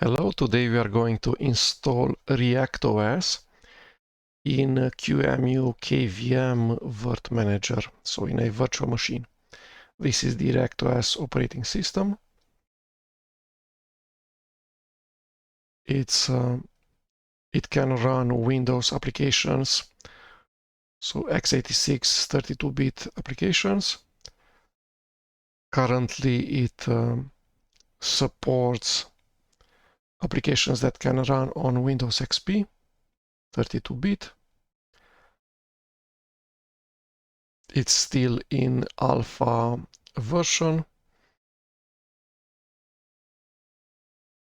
Hello, today we are going to install ReactOS in QEMU KVM virt-manager, so in a virtual machine. This is the ReactOS operating system. It can run Windows applications, so x86 32-bit applications. Currently it supports applications that can run on Windows XP 32-bit. It's still in alpha version.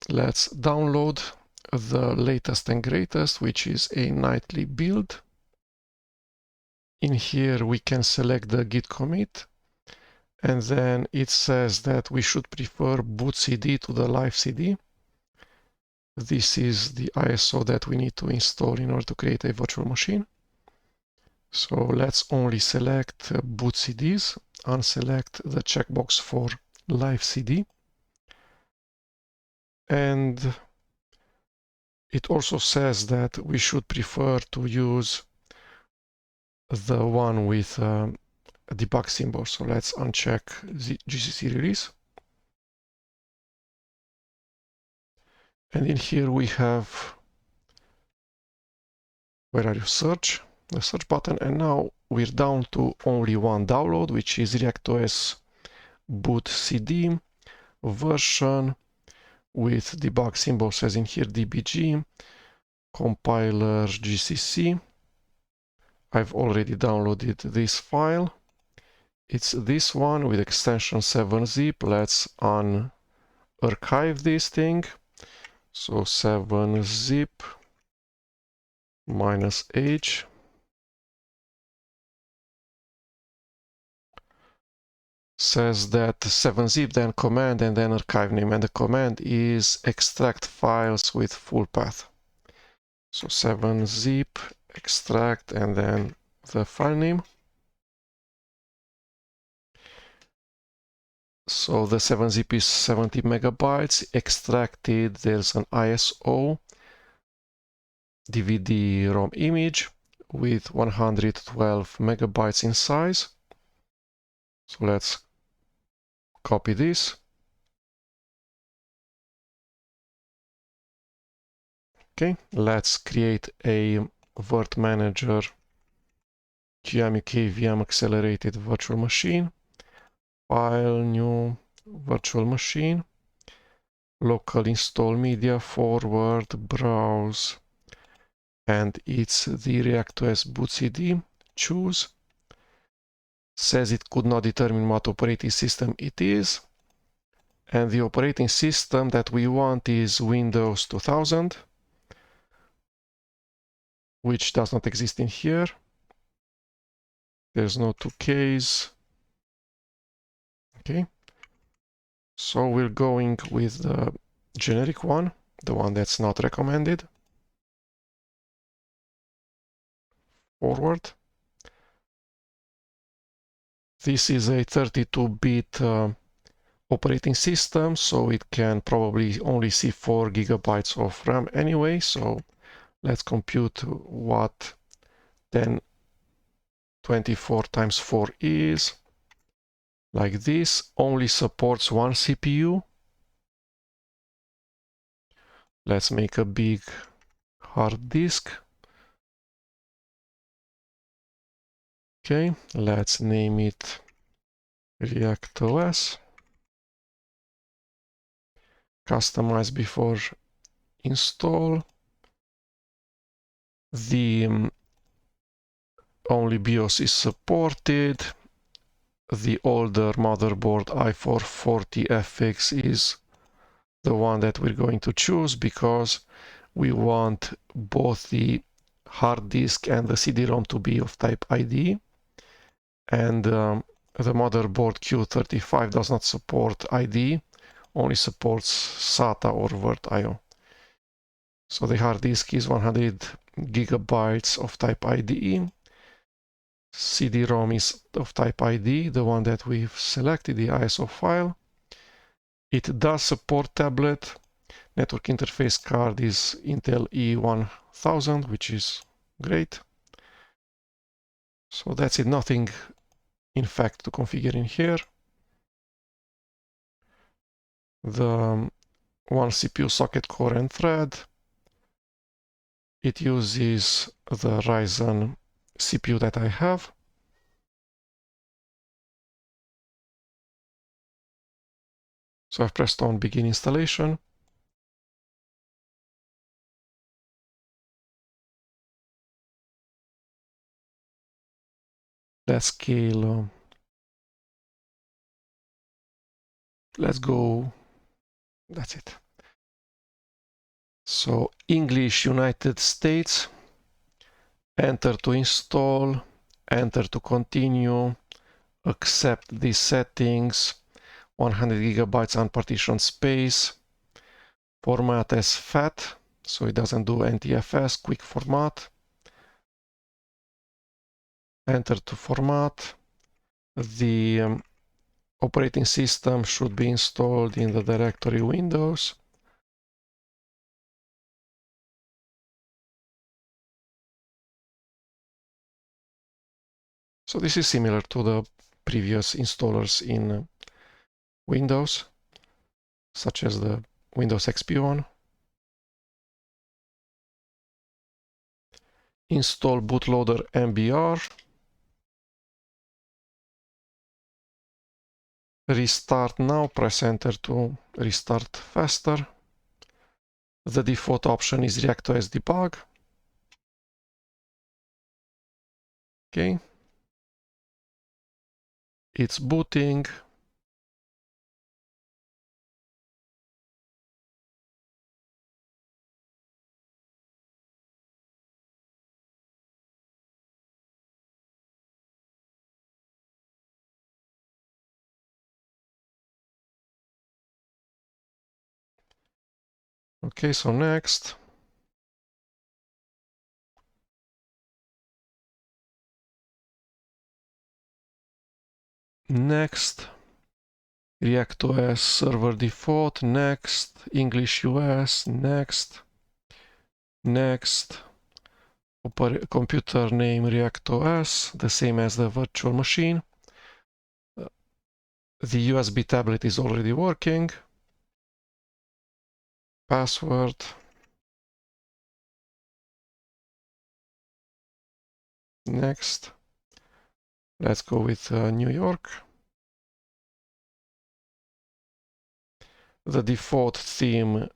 Let's download the latest and greatest, which is a nightly build. In here we can select the git commit, and then it says that we should prefer boot CD to the live CD. This is the ISO that we need to install in order to create a virtual machine. So let's only select boot CDs, unselect the checkbox for live CD. And it also says that we should prefer to use the one with a debug symbol. So let's uncheck the GCC release. And in here we have, where are you, search, the search button. And now we're down to only one download, which is ReactOS boot CD version with debug symbol, says in here dbg, compiler GCC. I've already downloaded this file. It's this one with extension 7zip. Let's archive this thing. So 7zip -h. Says that 7zip, then command, and then archive name. And the command is extract files with full path. So 7zip, extract, and then the file name. So the 7zip is 70 megabytes. Extracted, there's an ISO DVD-ROM image with 112 megabytes in size. So let's copy this. Okay, let's create a virt-manager QEMU KVM accelerated virtual machine. File, new virtual machine, local install media, forward, browse, and it's the ReactOS boot CD. Choose. Says it could not determine what operating system it is, and the operating system that we want is Windows 2000, which does not exist in here. There's no 2Ks. Okay, so we're going with the generic one, the one that's not recommended. Forward. This is a 32-bit operating system, so it can probably only see 4 gigabytes of RAM anyway. So let's compute what 1024 times 4 is. Like this. Only supports one CPU. Let's make a big hard disk. Okay, let's name it ReactOS. Customize before install. The only BIOS is supported. The older motherboard i440FX is the one that we're going to choose because we want both the hard disk and the CD-ROM to be of type IDE. And the motherboard Q35 does not support IDE, only supports SATA or virt-IO. So the hard disk is 100 gigabytes of type IDE. CD-ROM is of type IDE, the one that we've selected, the ISO file. It does support tablet. Network interface card is Intel E1000, which is great. So that's it, nothing in fact to configure in here. The one CPU socket, core and thread. It uses the Ryzen CPU that I have. So I've pressed on begin installation. Let's scale. Let's go. That's it. So English, United States. Enter to install. Enter to continue. Accept these settings. 100 gigabytes unpartitioned space. Format as FAT, so it doesn't do NTFS. Quick format. Enter to format. The operating system should be installed in the directory Windows. So this is similar to the previous installers in Windows, such as the Windows XP one. Install bootloader MBR. Restart now, press enter to restart faster. The default option is ReactOS debug. Okay. It's booting. Okay, so next. Next. ReactOS server default, next. English US, next. Next. Computer name ReactOS, the same as the virtual machine. The USB tablet is already working. Password. Next. Let's go with New York. The default theme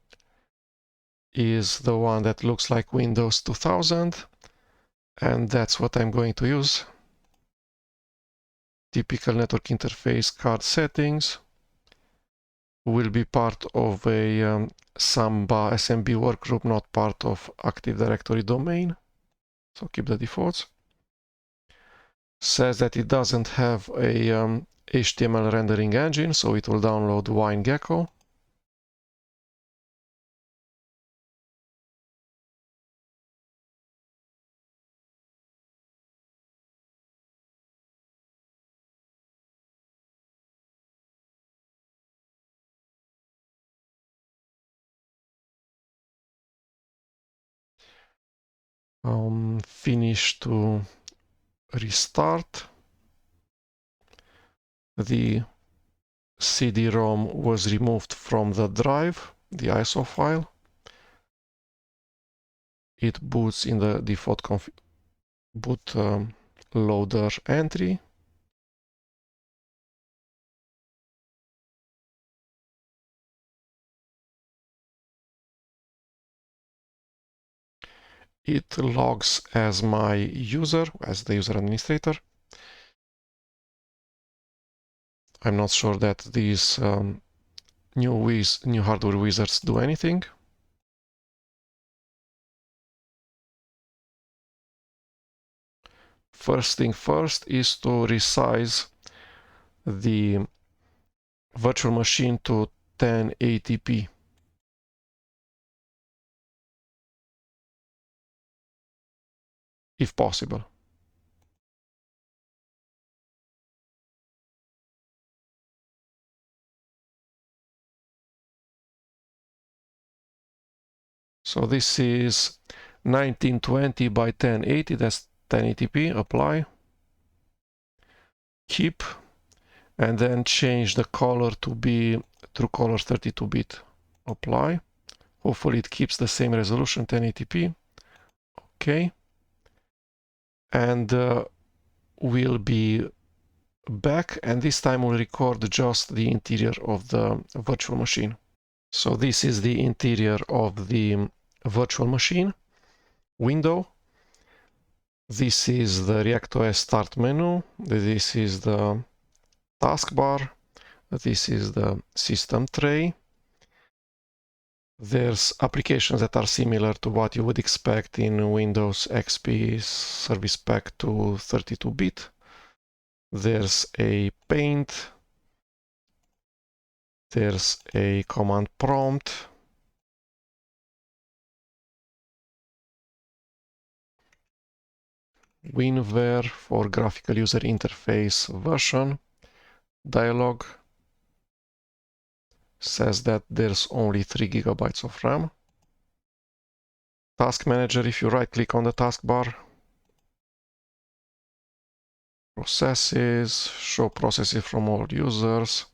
is the one that looks like Windows 2000, and that's what I'm going to use. Typical network interface card settings. Will be part of a Samba SMB workgroup, not part of Active Directory domain. So keep the defaults. Says that it doesn't have a HTML rendering engine, so it will download WineGecko. Finish to restart. The CD-ROM was removed from the drive, the ISO file. It boots in the default boot loader entry. It logs as my user, as the user administrator. I'm not sure that these new hardware wizards do anything. First thing first is to resize the virtual machine to 1080p. If possible. So this is 1920 by 1080, that's 1080p, apply, keep, and then change the color to be true color 32-bit, apply. Hopefully it keeps the same resolution, 1080p, okay. And we'll be back, and this time we'll record just the interior of the virtual machine. So this is the interior of the virtual machine window. This is the ReactOS start menu. This is the taskbar. This is the system tray. There's applications that are similar to what you would expect in Windows XP Service Pack to 32-bit. There's a paint. There's a command prompt. WinVer for graphical user interface version. Dialog says that there's only 3 GB of RAM. Task Manager, if you right click on the taskbar, processes, show processes from all users.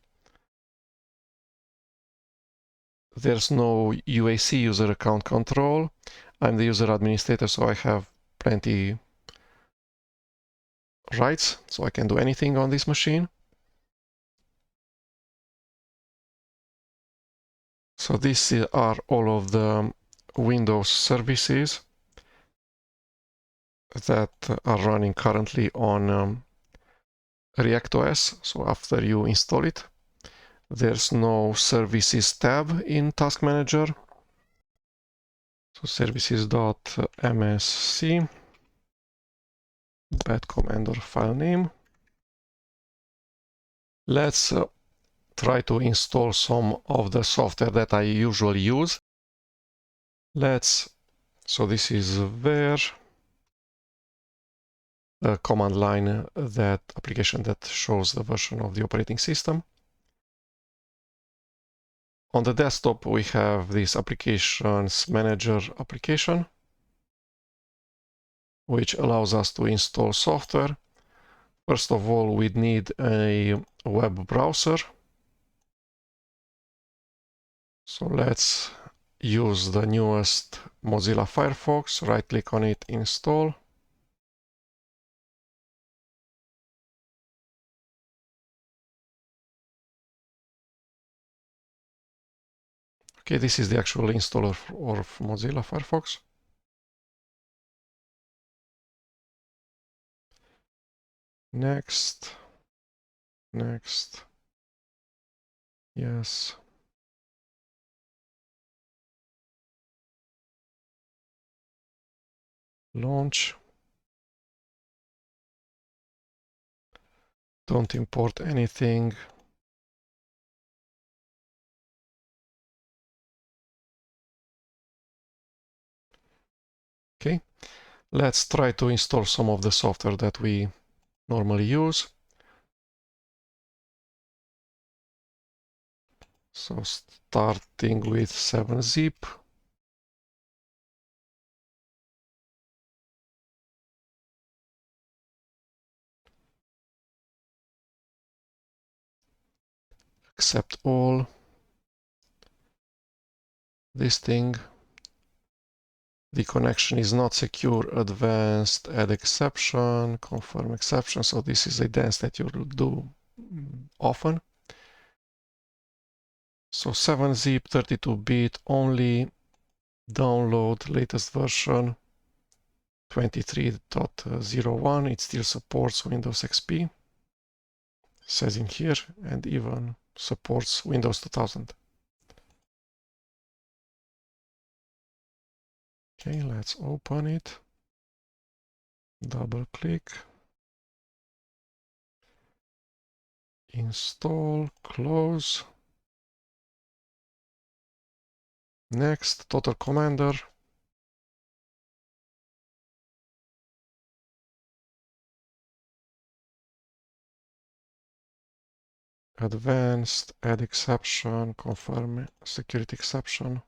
There's no UAC, user account control. I'm the user administrator, so I have plenty rights, so I can do anything on this machine. So these are all of the Windows services that are running currently on ReactOS. So after you install it, there's no services tab in Task Manager. So services.msc, bad command or file name. Let's try to install some of the software that I usually use. So this is where the command line, that application that shows the version of the operating system. On the desktop, we have this applications manager application, which allows us to install software. First of all, we need a web browser. So let's use the newest Mozilla Firefox, right click on it, install. Okay, this is the actual installer of Mozilla Firefox. Next, next, yes. Launch. Don't import anything. Okay, let's try to install some of the software that we normally use. So starting with 7-zip. Accept all. This thing. The connection is not secure. Advanced, add exception, confirm exception. So this is a dance that you'll do often. So 7-zip, 32-bit only. Download latest version 23.01. It still supports Windows XP. Says in here, and even supports Windows 2000. Okay, let's open it. Double click. Install, close. Next, Total Commander. Advanced, add exception, confirm security exception.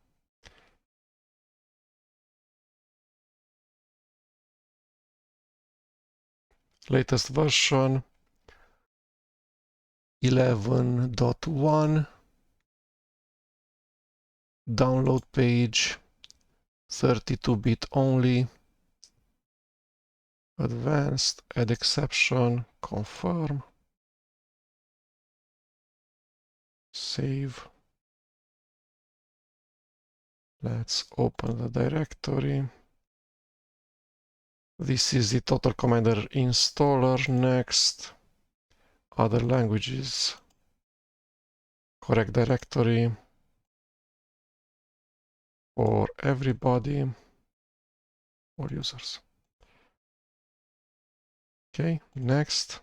latest version 11.1, download page 32-bit only, advanced, add exception, confirm, save. Let's open the directory. This is the Total Commander installer. Next, other languages, correct directory for everybody, or users. Okay, next.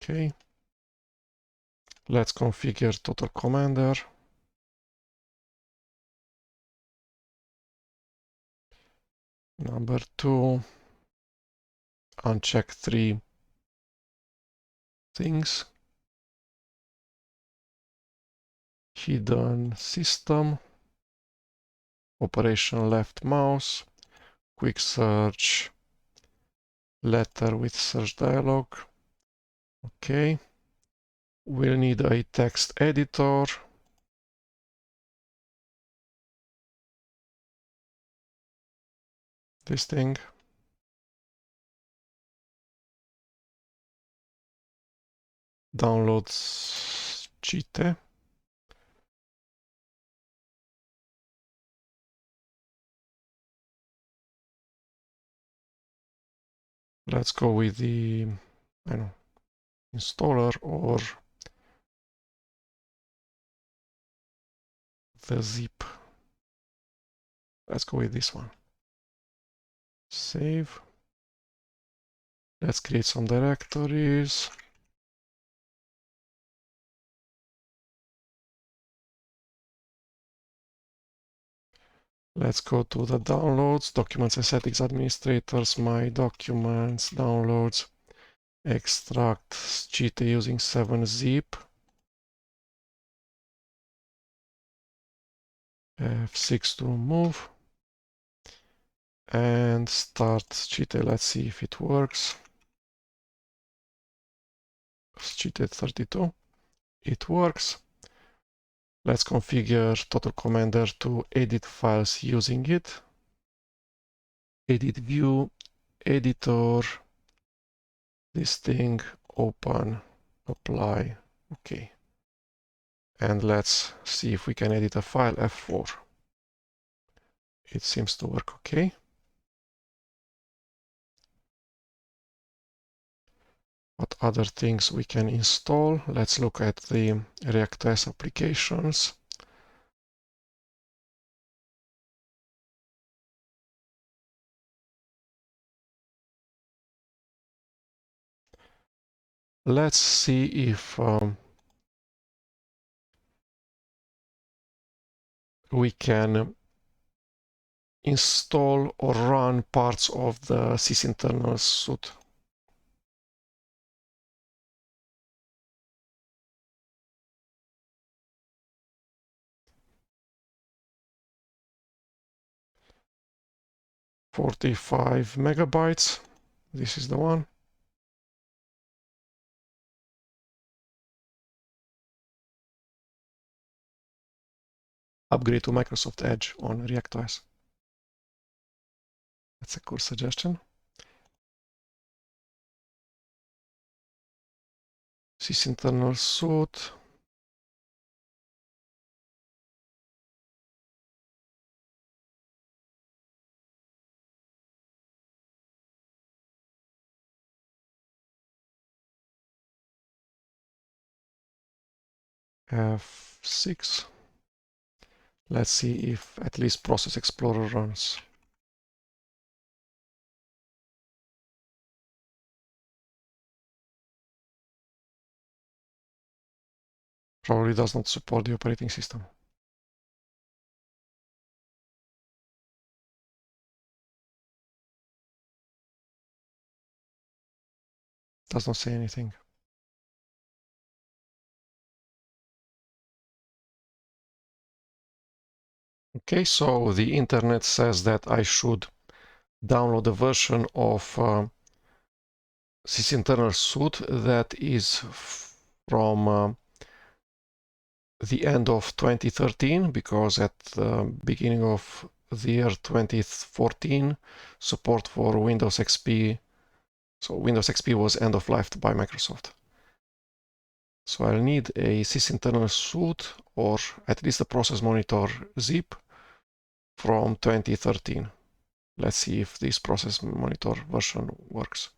Okay, let's configure Total Commander. Number 2, uncheck 3 things. Hidden system, operation left mouse, quick search, letter with search dialog. Okay, we'll need a text editor. This thing. Downloads Cheat. Let's go with the, I don't know, installer or the zip. Let's go with this one. Save. Let's create some directories. Let's go to the downloads, documents and settings, administrators, my documents, downloads, extract cheat using 7-zip. F6 to remove. And start cheat. Let's see if it works. Cheat 32. It works. Let's configure Total Commander to edit files using it. Edit view, editor, this thing, open, apply, okay. And let's see if we can edit a file, F4. It seems to work okay. What other things we can install? Let's look at the ReactOS applications. Let's see if we can install or run parts of the sysinternal suite. "45 megabytes. This is the one. Upgrade to Microsoft Edge on ReactOS. That's a cool suggestion. Sysinternal suite. F6. Let's see if at least Process Explorer runs. Probably does not support the operating system. Does not say anything. Okay, so the internet says that I should download a version of sysinternal suite that is from the end of 2013, because at the beginning of the year 2014, support for Windows XP, so Windows XP was end of life by Microsoft. So I'll need a sysinternal suite, or at least a process monitor zip from 2013. Let's see if this process monitor version works.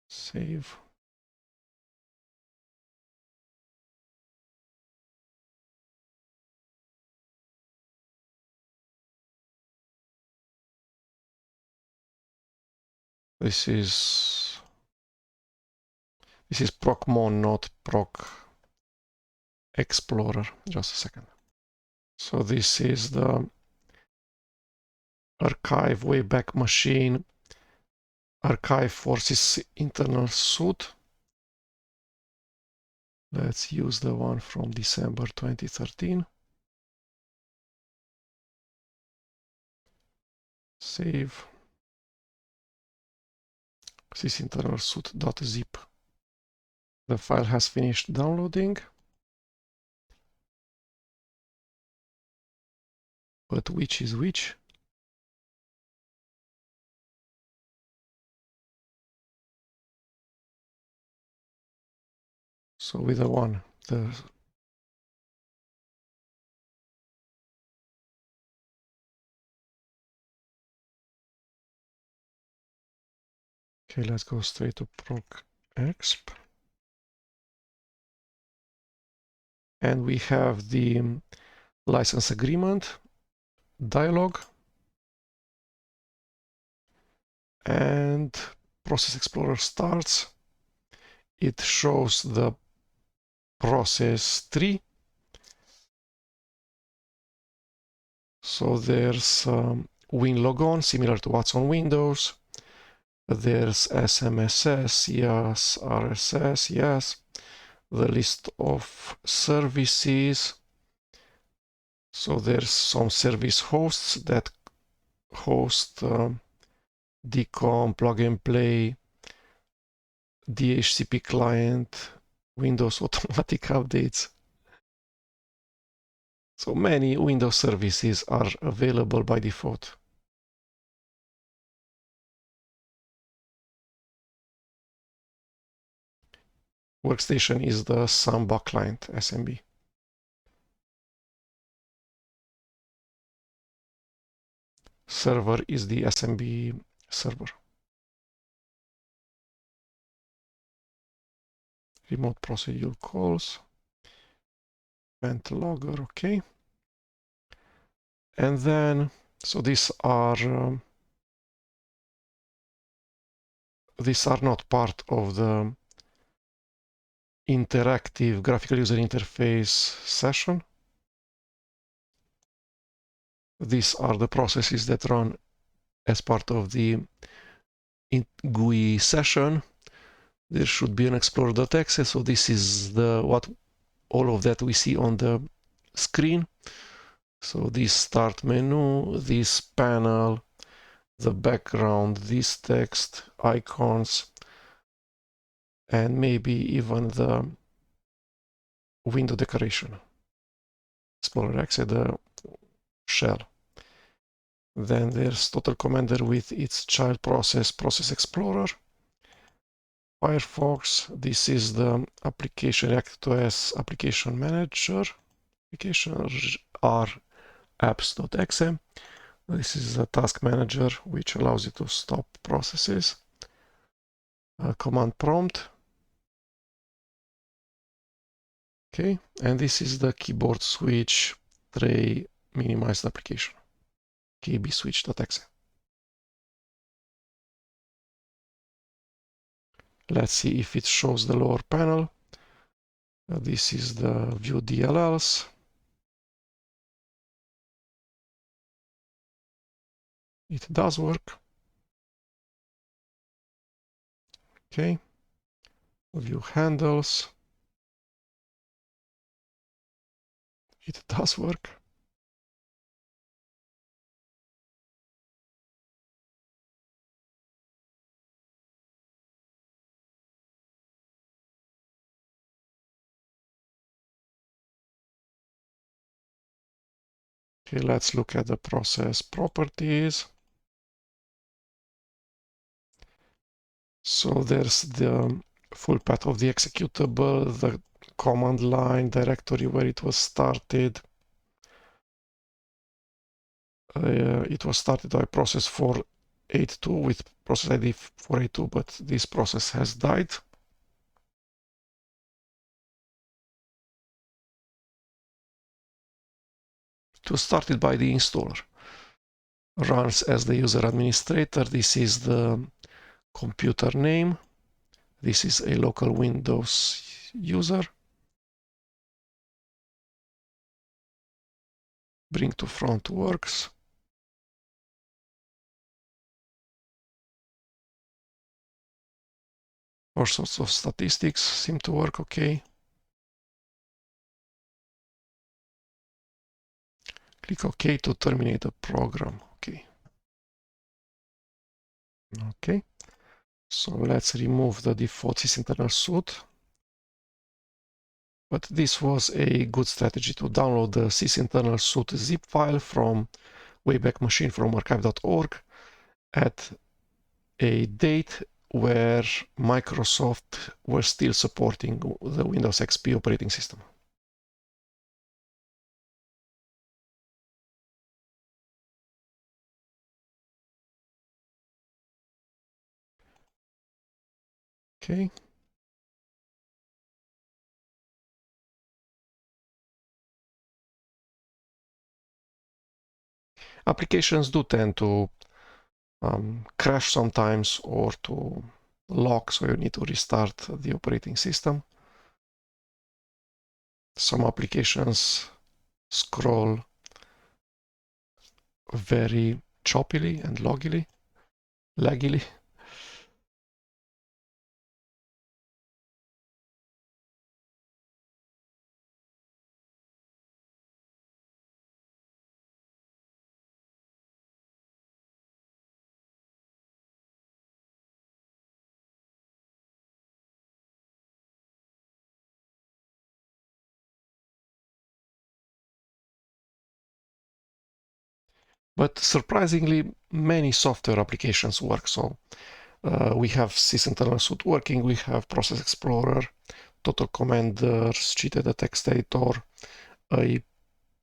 Save. This is procmon, not proc explorer. Just a second. So this is the archive Wayback Machine archive for sysinternal suite. Let's use the one from December 2013. Save. Sysinternal suite.zip. The file has finished downloading. But which is which? So with the one, okay, let's go straight to proc exp. And we have the license agreement dialog and Process Explorer starts. It shows the process tree. So there's WinLogon, similar to what's on Windows. There's SMSS, yes, RSS, yes. The list of services. So there's some service hosts that host DCOM, plug and play, DHCP client, Windows automatic updates. So many Windows services are available by default. Workstation is the Samba client, SMB. Server is the SMB server. Remote procedure calls. Event logger, okay. And then, so these are not part of the interactive graphical user interface session. These are the processes that run as part of the GUI session. There should be an explorer.exe. So this is all of that we see on the screen. So this start menu, this panel, the background, this text, icons, and maybe even the window decoration. Explorer.exe, the shell. Then there's Total Commander with its child process, Process Explorer. Firefox, this is the application ReactOS application manager. Applications are apps.exe. This is a task manager which allows you to stop processes. Command prompt. Okay, and this is the keyboard switch tray minimized application. kbswitch.exe. Let's see if it shows the lower panel. This is the view DLLs. It does work. Okay. View handles. It does work. Okay, let's look at the process properties. So there's the full path of the executable, the command line directory where it was started. It was started by process 482 with process ID 482, but this process has died. It was started by the installer. Runs as the user administrator. This is the computer name. This is a local Windows user. Bring to front works. All sorts of statistics seem to work okay. Click OK to terminate the program. Okay. So let's remove the default sysinternal suite. But this was a good strategy to download the sysinternal suite zip file from Wayback Machine from archive.org at a date where Microsoft was still supporting the Windows XP operating system. Okay. Applications do tend to crash sometimes or to lock, so you need to restart the operating system. Some applications scroll very choppily and laggily. But surprisingly, many software applications work. So we have sysinternal suite working, we have Process Explorer, Total Commanders, cheated the text editor, a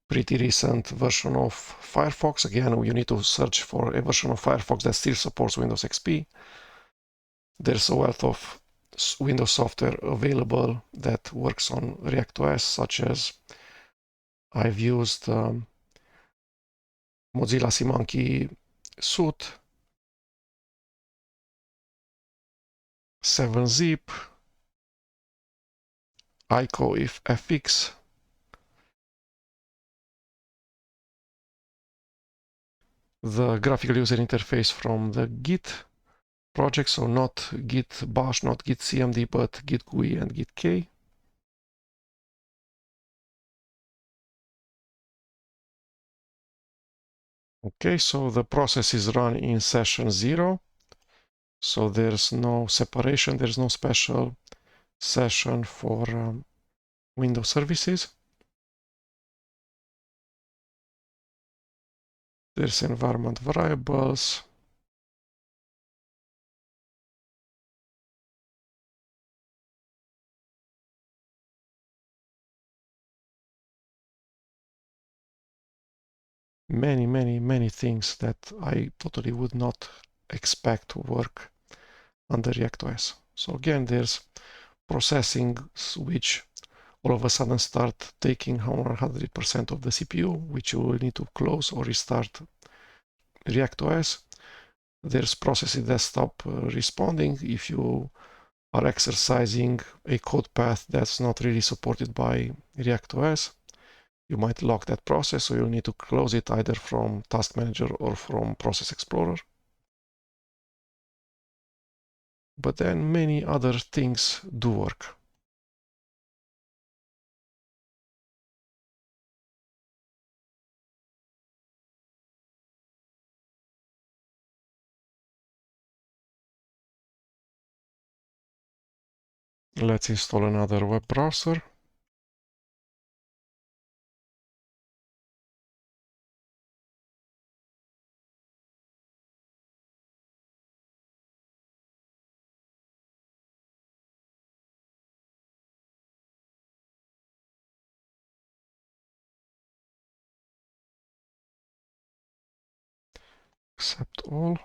pretty recent version of Firefox. Again, you need to search for a version of Firefox that still supports Windows XP. There's a wealth of Windows software available that works on ReactOS, such as I've used Mozilla SeaMonkey Suite, 7-zip, ICO if FX, the graphical user interface from the Git project, so not Git bash, not Git cmd, but Git GUI and Git K. Okay, so the process is run in session 0. So there's no separation, there's no special session for Windows services. There's environment variables. Many things that I totally would not expect to work under ReactOS. So again, there's processing which all of a sudden start taking 100% of the CPU, which you will need to close or restart ReactOS. There's processing desktop responding if you are exercising a code path that's not really supported by ReactOS. You might lock that process, so you'll need to close it either from Task Manager or from Process Explorer. But then many other things do work. Let's install another web browser. Accept all.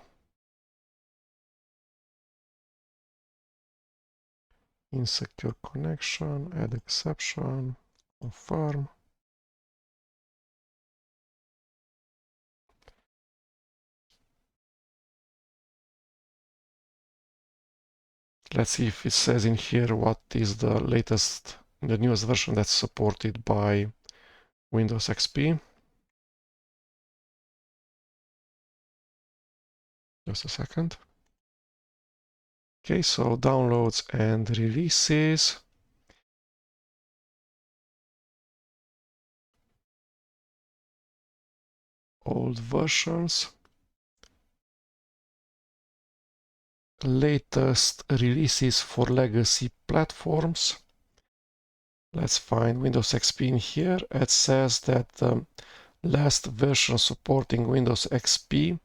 Insecure connection, add exception, confirm. Let's see if it says in here what is the latest, the newest version that's supported by Windows XP. Just a second. Okay, so downloads and releases. Old versions. Latest releases for legacy platforms. Let's find Windows XP in here. It says that the last version supporting Windows XP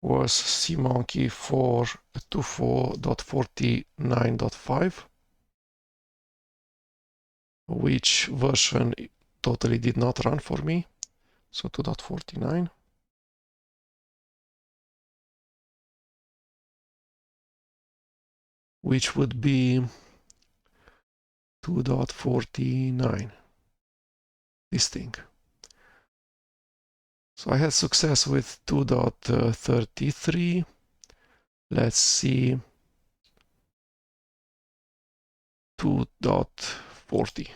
was cmonkey 424.49.5, which version totally did not run for me. So 2.49. Which would be 2.49. This thing. So I had success with 2.33. Let's see. 2.40.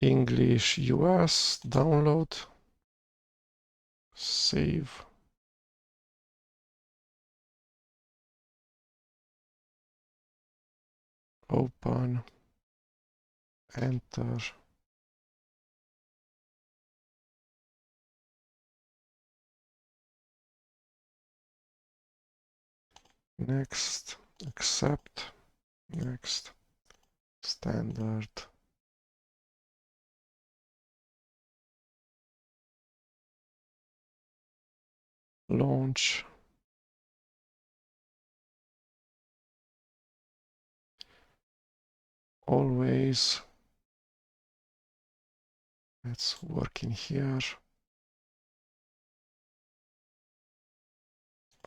English US, download, save. Open, enter. Next, accept, next, standard. Launch. Always. Let's work in here.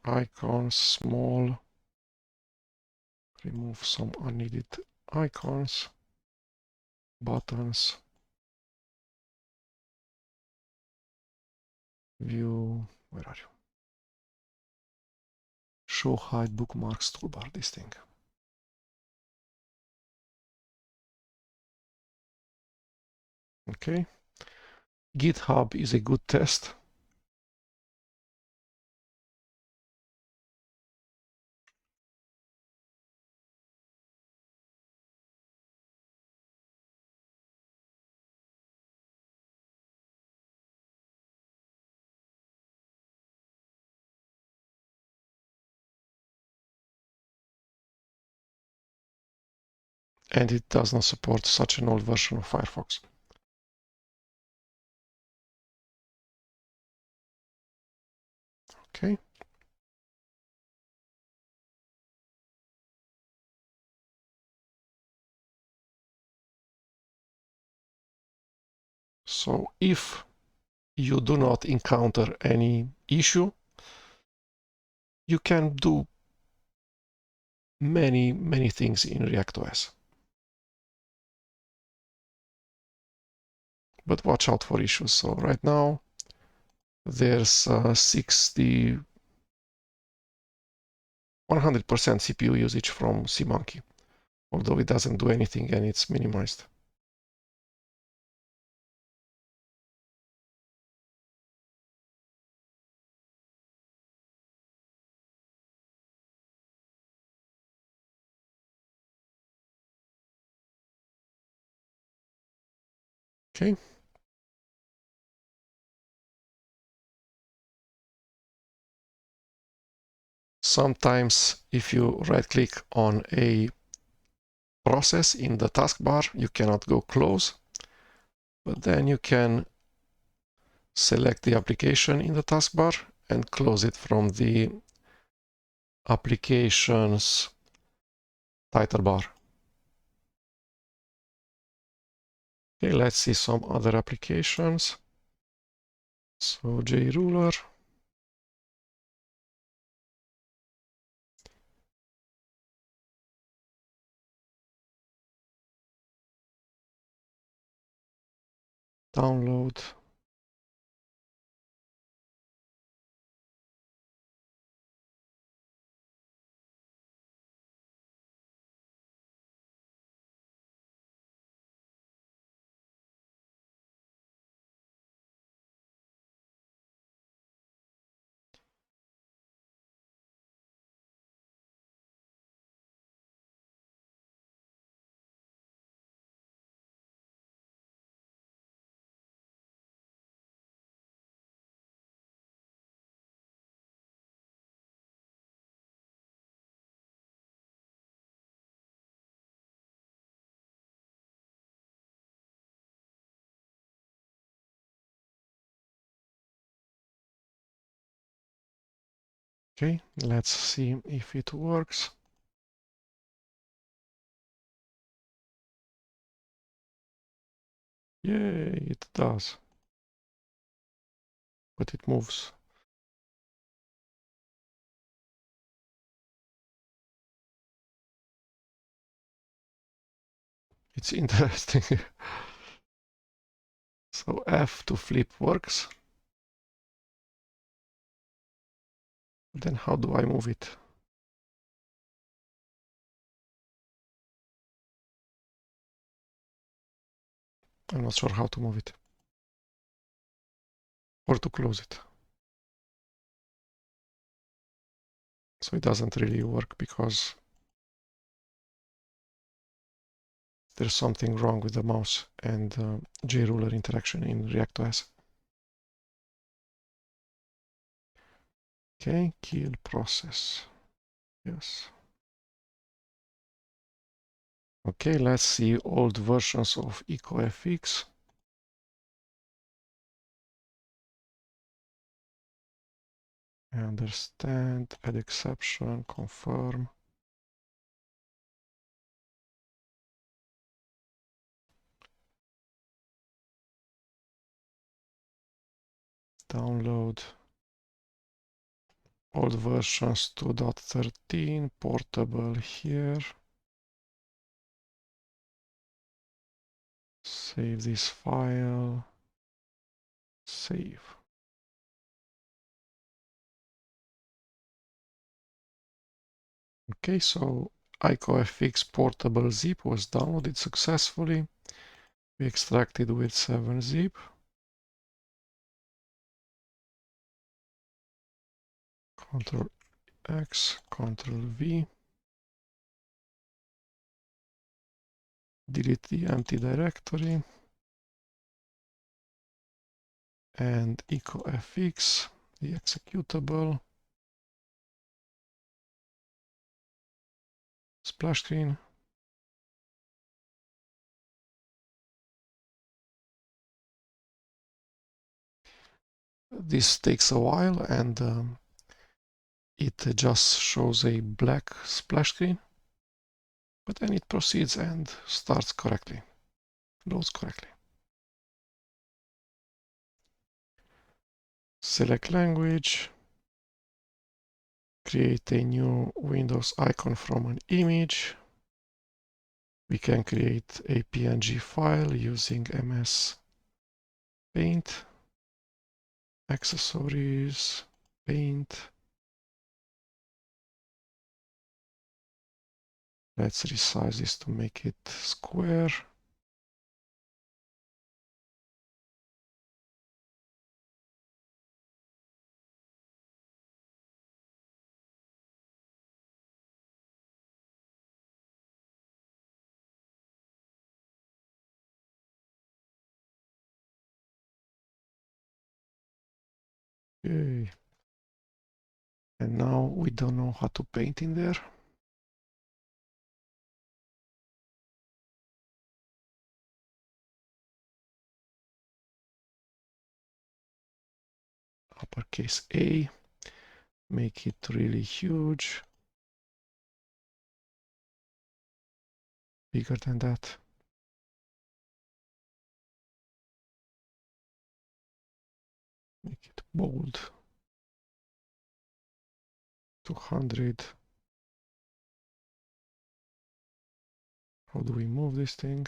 Icons, small. Remove some unneeded icons. Buttons. View, where are you? Show hide bookmarks toolbar, this thing. Okay. GitHub is a good test. And it does not support such an old version of Firefox. Okay. So if you do not encounter any issue, you can do many things in ReactOS. But watch out for issues. So right now there's 100% CPU usage from cmonkey, although it doesn't do anything and it's minimized. Okay. Sometimes if you right click on a process in the taskbar, you cannot go close, but then you can select the application in the taskbar and close it from the applications title bar. Okay, let's see some other applications. So JRuler. Download. Okay, let's see if it works. Yay, it does. But it moves. It's interesting. So F to flip works. Then how do I move it? I'm not sure how to move it. Or to close it. So it doesn't really work because there's something wrong with the mouse and JRuler interaction in ReactOS. Okay, kill process. Yes. Okay, let's see old versions of EcoFX. Understand, add exception, confirm. Download old versions 2.13, portable here. Save this file. Save. Okay, so IcoFX portable zip was downloaded successfully. We extracted with 7-zip. Ctrl X, Ctrl V. Delete the empty directory. And EcoFX, the executable. Splash screen. This takes a while and it just shows a black splash screen, but then it proceeds and starts correctly, loads correctly. Select language, create a new Windows icon from an image. We can create a PNG file using MS Paint, accessories, paint. Let's resize this to make it square. Yay. And now we don't know how to paint in there. Uppercase A, make it really huge, bigger than that. Make it bold, 200. How do we move this thing?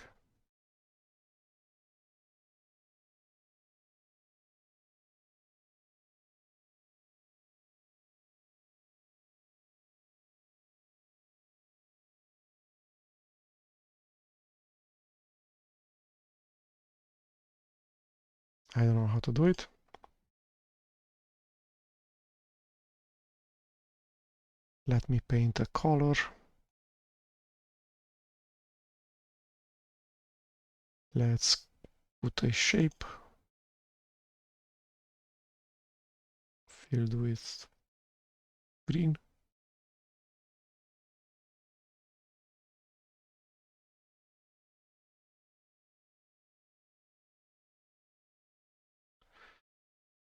I don't know how to do it. Let me paint a color. Let's put a shape filled with green.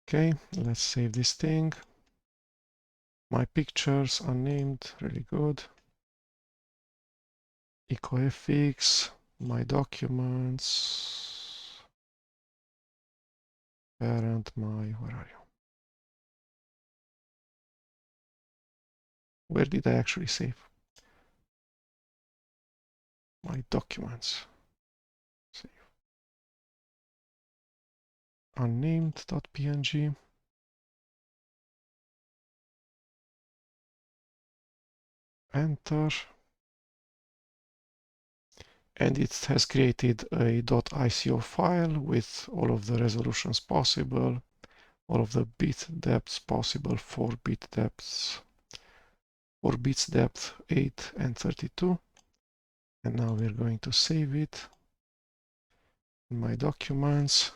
Okay, let's save this thing. My pictures unnamed, really good. EcoFX, my documents, parent, where are you? Where did I actually save? My documents. Save. Unnamed.png. Enter. And it has created a .ico file with all of the resolutions possible, all of the bit depths possible, 4 bit depths, 4 bits depth, 8 and 32. And now we're going to save it in my documents.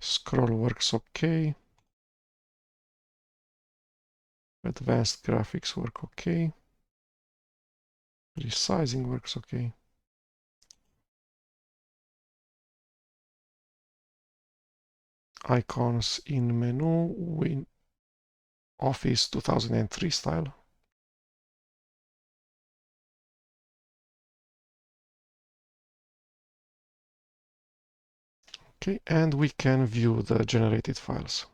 Scroll works okay. Advanced graphics work okay. Resizing works okay. Icons in menu, Office 2003 style. Okay, and we can view the generated files.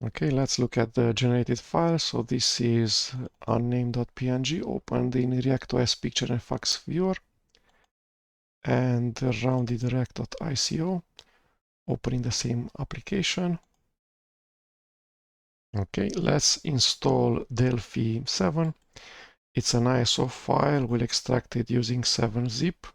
Okay, let's look at the generated file. So this is unnamed.png opened in ReactOS Picture and Fax Viewer, and rounded rect.ico opening the same application. Okay, let's install Delphi 7. It's an ISO file. We'll extract it using 7-zip.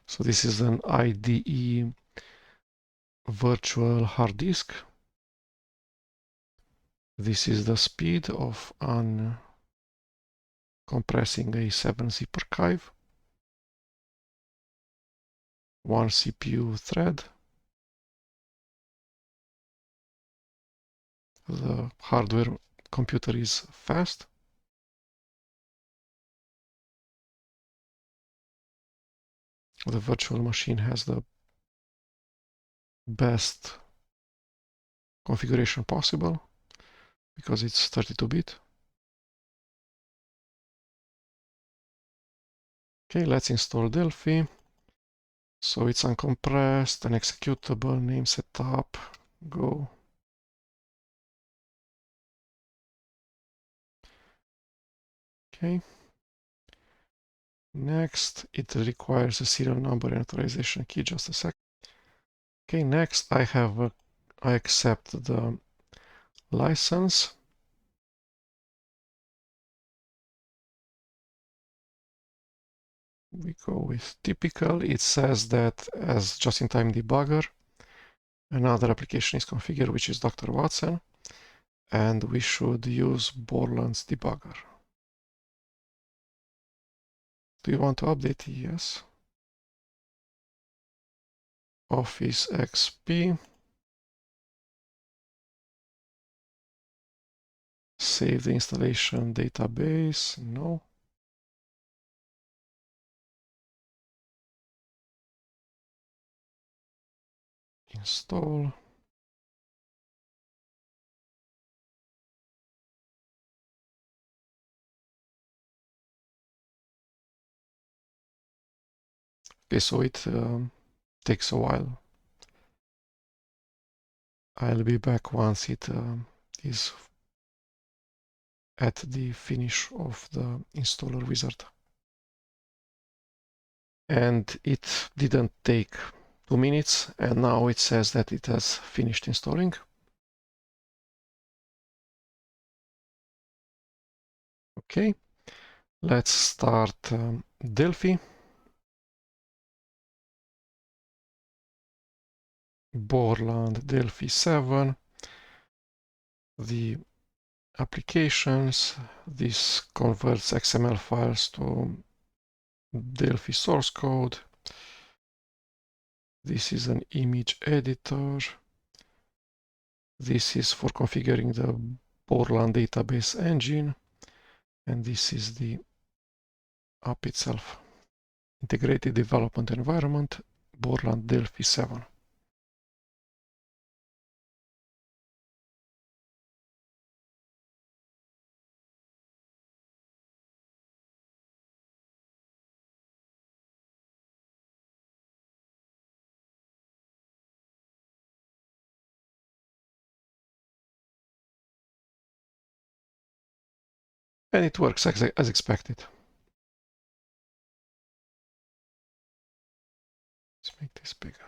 So this is an IDE virtual hard disk. This is the speed of uncompressing a 7-zip archive. 1 CPU thread. The hardware computer is fast. The virtual machine has the best configuration possible because it's 32-bit. Okay, let's install Delphi. So it's uncompressed, an executable, name setup, go. Okay. Next, it requires a serial number and authorization key, just a sec. Okay, next I accept the license. We go with typical. It says that as just-in-time debugger, another application is configured, which is Dr. Watson, and we should use Borland's debugger. Do you want to update? Yes. Office XP. Save the installation database. No. Install. Okay, so it takes a while. I'll be back once it is at the finish of the installer wizard. And it didn't take 2 minutes, and now it says that it has finished installing. Okay, let's start Delphi. Borland Delphi 7. The applications. This converts XML files to Delphi source code. This is an image editor. This is for configuring the Borland database engine. And this is the app itself. Integrated development environment, Borland Delphi 7. And it works as expected. Let's make this bigger.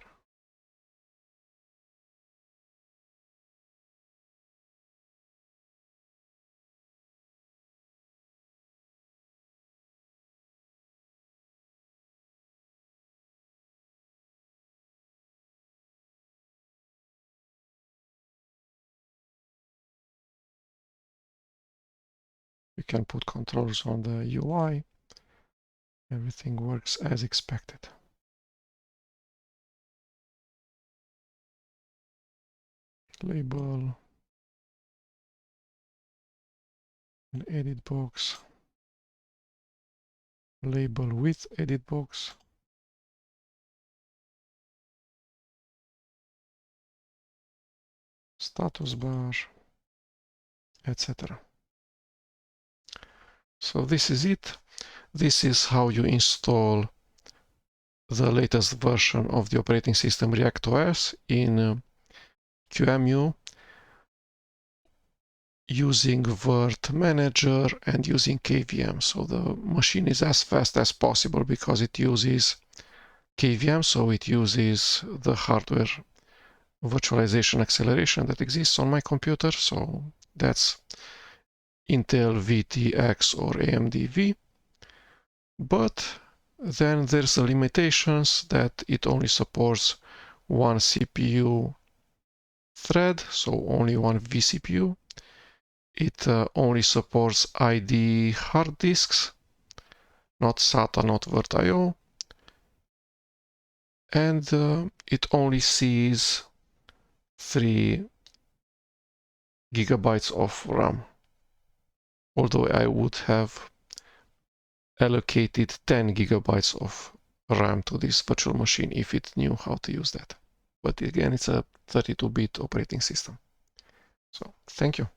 You can put controls on the UI. Everything works as expected. Label, an edit box, label with edit box, status bar, etc. So this is it. This is how you install the latest version of the operating system ReactOS in QEMU using virt-manager and using KVM. So the machine is as fast as possible because it uses KVM, so it uses the hardware virtualization acceleration that exists on my computer. So that's Intel VTX or AMD V. But then there's the limitations that it only supports one CPU thread, so only one vCPU. It only supports ID hard disks, not SATA, not virt.io. And it only sees 3 gigabytes of RAM. Although I would have allocated 10 gigabytes of RAM to this virtual machine if it knew how to use that. But again, it's a 32-bit operating system. So, thank you.